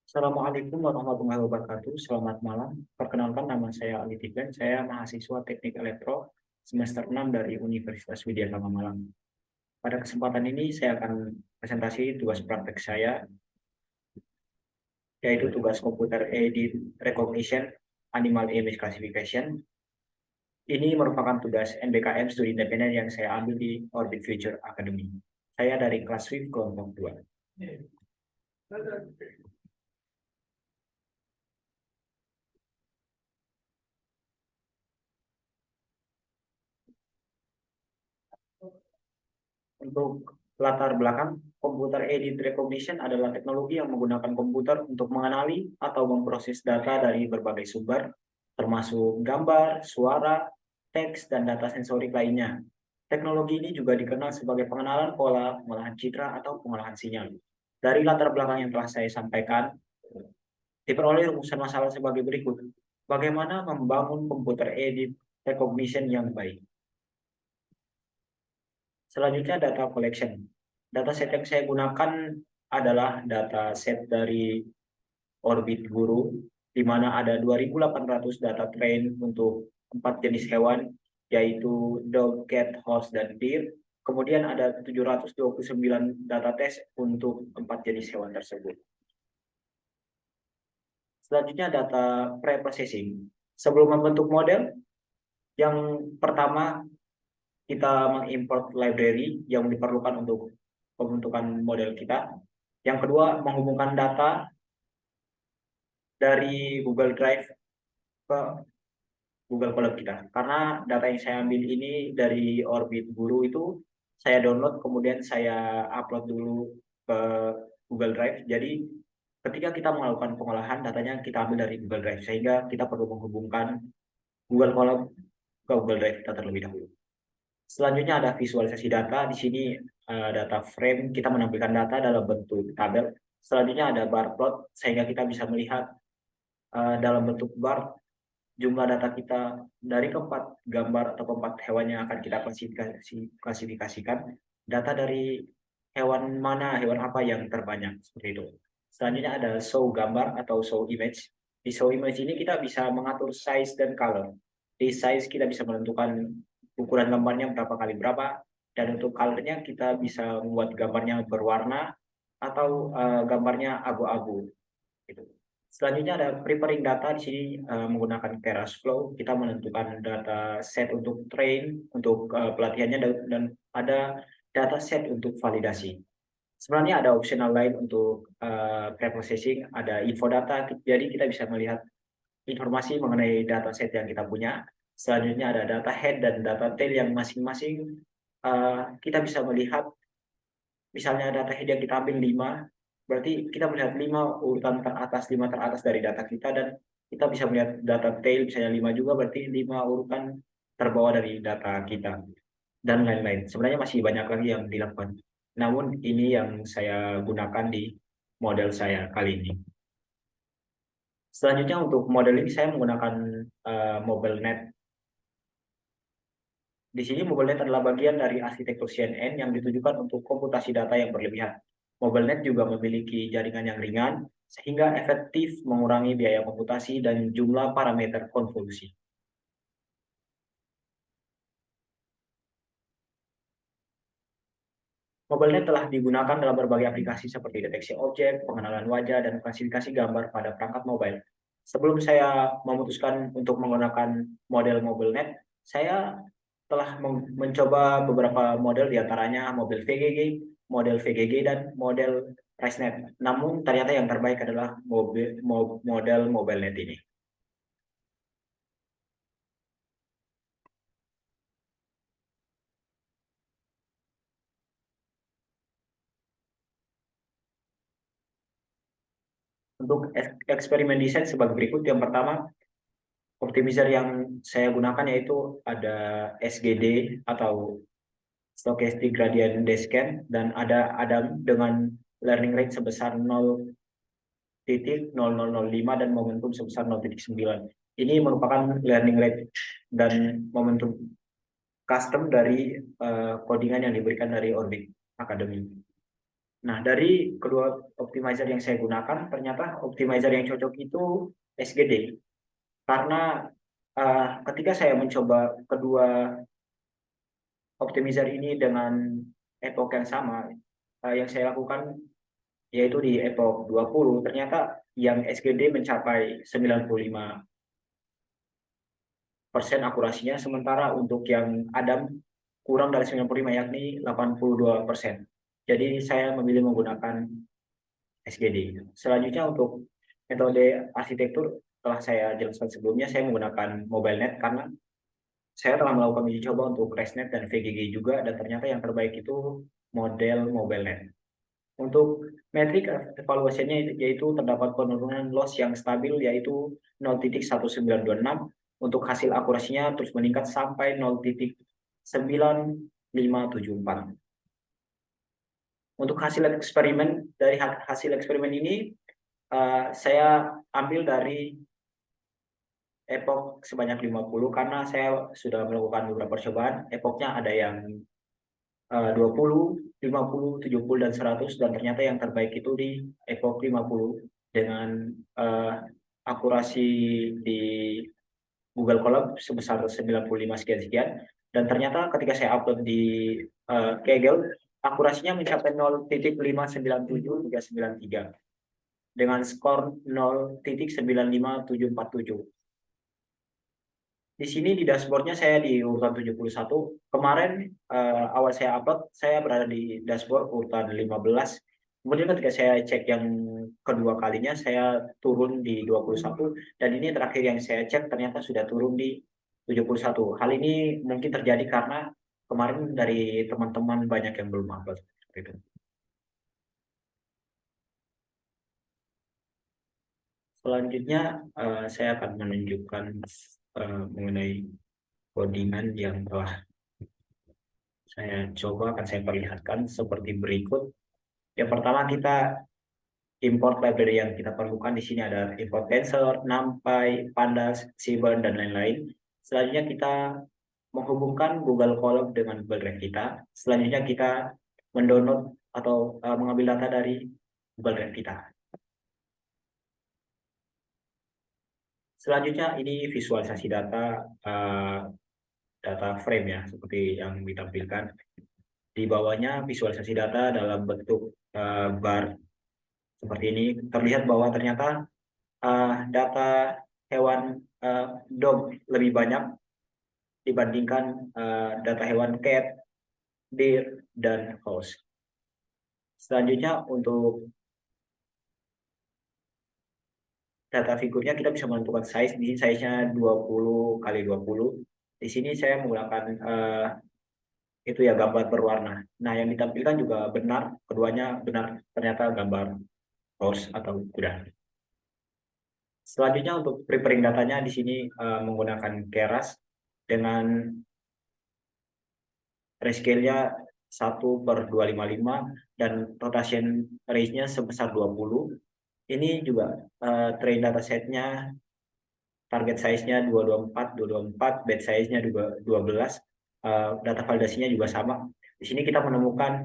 Assalamualaikum warahmatullahi wabarakatuh. Selamat malam. Perkenalkan, nama saya Ali Tigran. Saya mahasiswa Teknik Elektro semester 6 dari Universitas Widya Tama Malang. Pada kesempatan ini saya akan presentasi tugas praktek saya, yaitu tugas Computer Aided Recognition Animal Image Classification. Ini merupakan tugas NBKM Studi Independen yang saya ambil di Orbit Future Academy. Saya dari kelas Swift kelompok 2. Untuk latar belakang, Computer Aided Recognition adalah teknologi yang menggunakan komputer untuk mengenali atau memproses data dari berbagai sumber, termasuk gambar, suara, teks, dan data sensorik lainnya. Teknologi ini juga dikenal sebagai pengenalan pola, pengolahan citra, atau pengolahan sinyal. Dari latar belakang yang telah saya sampaikan, diperoleh rumusan masalah sebagai berikut. Bagaimana membangun Computer Aided Recognition yang baik? Selanjutnya data collection. Dataset yang saya gunakan adalah dataset dari Orbit Guru, di mana ada 2.800 data train untuk 4 jenis hewan, yaitu dog, cat, horse, dan deer. Kemudian ada 729 data test untuk 4 jenis hewan tersebut. Selanjutnya data pre-processing. Sebelum membentuk model, yang pertama kita mengimport library yang diperlukan untuk pembentukan model kita. Yang kedua, menghubungkan data dari Google Drive ke Google Colab kita. Karena data yang saya ambil ini dari Orbit Guru itu saya download, kemudian saya upload dulu ke Google Drive. Jadi ketika kita melakukan pengolahan, datanya kita ambil dari Google Drive. Sehingga kita perlu menghubungkan Google Colab ke Google Drive kita terlebih dahulu. Selanjutnya ada visualisasi data. Di sini data frame, kita menampilkan data dalam bentuk tabel. Selanjutnya ada bar plot, sehingga kita bisa melihat dalam bentuk bar jumlah data kita dari keempat gambar atau keempat hewan yang akan kita klasifikasikan. Data dari hewan mana, hewan apa yang terbanyak, seperti itu. Selanjutnya ada show gambar atau show image. Di show image ini kita bisa mengatur size dan color. Di size kita bisa menentukan ukuran gambarnya berapa kali berapa, dan untuk colornya kita bisa membuat gambarnya berwarna atau gambarnya abu-abu. Gitu. Selanjutnya ada preparing data. Di sini menggunakan Keras Flow, kita menentukan data set untuk train, untuk pelatihannya, dan ada data set untuk validasi. Sebenarnya ada optional lain untuk pre-processing, ada info data, jadi kita bisa melihat informasi mengenai data set yang kita punya. Selanjutnya ada data head dan data tail yang masing-masing kita bisa melihat, misalnya data head yang kita ambil 5, berarti kita melihat 5 urutan teratas, 5 teratas dari data kita, dan kita bisa melihat data tail misalnya 5 juga, berarti 5 urutan terbawah dari data kita, dan lain-lain. Sebenarnya masih banyak lagi yang dilakukan. Namun ini yang saya gunakan di model saya kali ini. Selanjutnya untuk model ini saya menggunakan MobileNet. Di sini MobileNet adalah bagian dari arsitektur CNN yang ditujukan untuk komputasi data yang berlebihan. MobileNet juga memiliki jaringan yang ringan, sehingga efektif mengurangi biaya komputasi dan jumlah parameter konvolusi. MobileNet telah digunakan dalam berbagai aplikasi seperti deteksi objek, pengenalan wajah, dan klasifikasi gambar pada perangkat mobile. Sebelum saya memutuskan untuk menggunakan model MobileNet, saya telah mencoba beberapa model, diantaranya model VGG, dan model ResNet. Namun ternyata yang terbaik adalah model MobileNet ini. Untuk eksperimen desain sebagai berikut. Yang pertama, optimizer yang saya gunakan yaitu ada SGD atau Stochastic Gradient Descent, dan ada ADAM dengan learning rate sebesar 0,0005 dan momentum sebesar 0,9. Ini merupakan learning rate dan momentum custom dari codingan yang diberikan dari Orbit Academy. Nah, dari kedua optimizer yang saya gunakan, ternyata optimizer yang cocok itu SGD. Karena ketika saya mencoba kedua optimizer ini dengan epoch yang sama, yang saya lakukan yaitu di epoch 20, ternyata yang SGD mencapai 95% akurasinya, sementara untuk yang Adam kurang dari 95, yakni 82%. Jadi saya memilih menggunakan SGD. Selanjutnya untuk metode arsitektur telah saya jelaskan sebelumnya, saya menggunakan MobileNet karena saya telah melakukan uji coba untuk ResNet dan VGG juga, dan ternyata yang terbaik itu model MobileNet. Untuk metrik evaluasinya yaitu terdapat penurunan loss yang stabil yaitu 0,1926, untuk hasil akurasinya terus meningkat sampai 0,9574. Untuk hasil eksperimen, dari hasil eksperimen ini saya ambil dari epoch sebanyak 50 karena saya sudah melakukan beberapa percobaan. Epochnya ada yang 20, 50, 70, dan 100, dan ternyata yang terbaik itu di epoch 50 dengan akurasi di Google Colab sebesar 95 sekian-sekian, dan ternyata ketika saya upload di Kaggle, akurasinya mencapai 0,597,393 dengan skor 0,95747. Di sini di dashboardnya saya di urutan 71. Kemarin awal saya upload, saya berada di dashboard urutan 15. Kemudian ketika saya cek yang kedua kalinya, saya turun di 21. Dan ini terakhir yang saya cek, ternyata sudah turun di 71. Hal ini mungkin terjadi karena kemarin dari teman-teman banyak yang belum upload. Gitu. Selanjutnya saya akan menunjukkan mengenai codingan yang telah saya coba, akan saya perlihatkan seperti berikut. Yang pertama, kita import library yang kita perlukan. Di sini ada import tensor, numpy, pandas, seaborn, dan lain-lain. Selanjutnya kita menghubungkan Google Colab dengan Google Drive kita. Selanjutnya kita mendownload atau mengambil data dari Google Drive kita. Selanjutnya ini visualisasi data, data frame ya, seperti yang ditampilkan. Di bawahnya visualisasi data dalam bentuk bar seperti ini. Terlihat bahwa ternyata data hewan dog lebih banyak dibandingkan data hewan cat, deer, dan horse. Selanjutnya untuk data figurnya kita bisa menentukan size. Di sini size-nya 20 kali 20. Di sini saya menggunakan itu ya, gambar berwarna. Nah, yang ditampilkan juga benar, keduanya benar, ternyata gambar horse atau kuda. Selanjutnya untuk preparing datanya di sini menggunakan Keras dengan rescale-nya 1/255 dan rotation range-nya sebesar 20. Ini juga train dataset-nya, target size-nya 224, 224, batch size-nya juga 12. Data validasinya juga sama. Di sini kita menemukan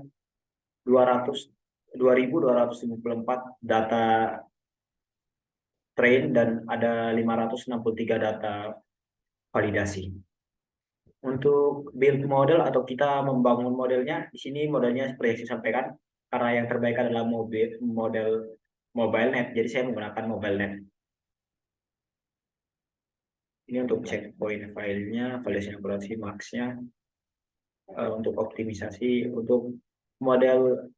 2.254 data train dan ada 563 data validasi. Untuk build model atau kita membangun modelnya, di sini modelnya seperti yang saya sampaikan, karena yang terbaik adalah model MobileNet, jadi saya menggunakan MobileNet. Ini untuk checkpoint filenya, validasi akurasi max-nya, untuk optimisasi, untuk model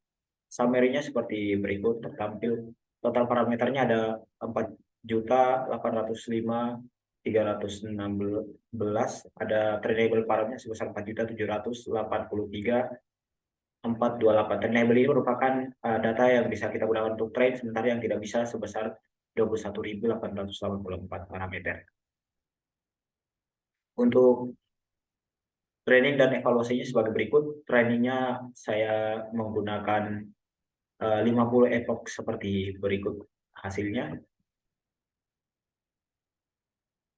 summary-nya seperti berikut tertampil. Total parameternya ada 4.805.316, ada trainable parameter sebesar 4.783.428. Trainable ini merupakan data yang bisa kita gunakan untuk train, sementara yang tidak bisa sebesar 21.884 parameter. Untuk training dan evaluasinya sebagai berikut. Trainingnya saya menggunakan 50 epoch seperti berikut hasilnya.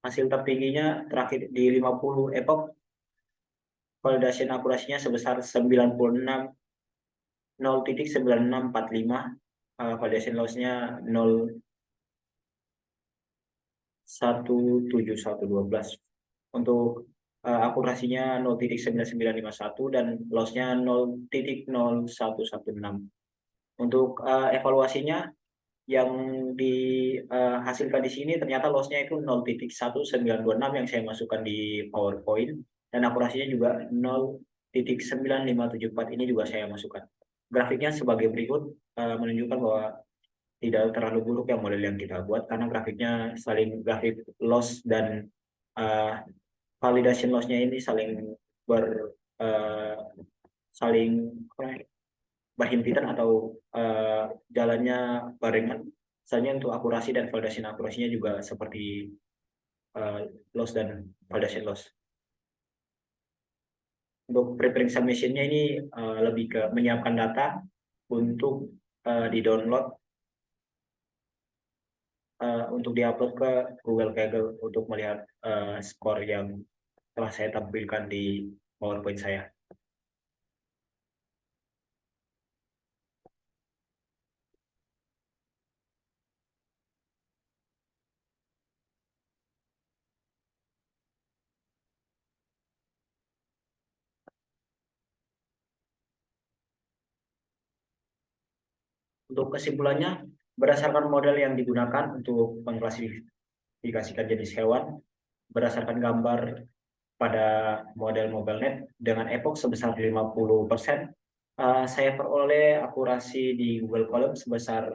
Hasil tertingginya terakhir di 50 epoch, validation akurasinya sebesar 96 0,9645, validation loss-nya 0,17112. Untuk akurasinya 0,9951 dan loss-nya 0,0116. Untuk evaluasinya yang dihasilkan di sini ternyata loss-nya itu 0,1926 yang saya masukkan di PowerPoint, dan akurasinya juga 0,9574 ini juga saya masukkan. Grafiknya sebagai berikut, menunjukkan bahwa tidak terlalu buruk yang model yang kita buat, karena grafiknya saling, grafik loss dan uh, validation loss-nya ini saling uh, saling berhimpitan atau jalannya barengan. Misalnya untuk akurasi dan validation akurasinya juga seperti uh, loss dan validation loss. Untuk preparing submission-nya ini lebih ke menyiapkan data untuk di-download, untuk diupload ke Google Kaggle untuk melihat skor yang telah saya tampilkan di PowerPoint saya. Untuk kesimpulannya, berdasarkan model yang digunakan untuk mengklasifikasikan jenis hewan, berdasarkan gambar pada model MobileNet dengan epoch sebesar 50%, saya peroleh akurasi di Google Column sebesar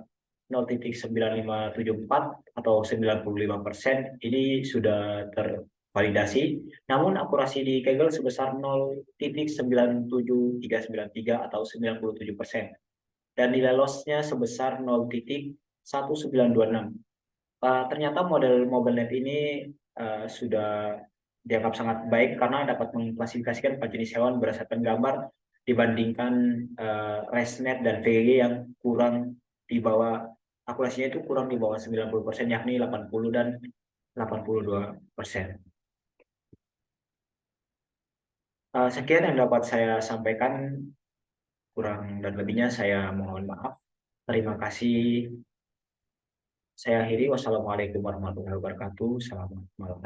0,9574 atau 95%. Ini sudah tervalidasi. Namun akurasi di Kaggle sebesar 0,97393 atau 97%. Dan nilai loss-nya sebesar 0,1926. Ternyata model MobileNet ini sudah dianggap sangat baik karena dapat mengklasifikasikan empat jenis hewan berdasarkan gambar, dibandingkan ResNet dan VGG yang kurang di bawah, akurasinya itu kurang di bawah 90%, yakni 80 dan 82%. Sekian yang dapat saya sampaikan, kurang dan lebihnya saya mohon maaf. Terima kasih. Saya akhiri. Wassalamualaikum warahmatullahi wabarakatuh. Selamat malam.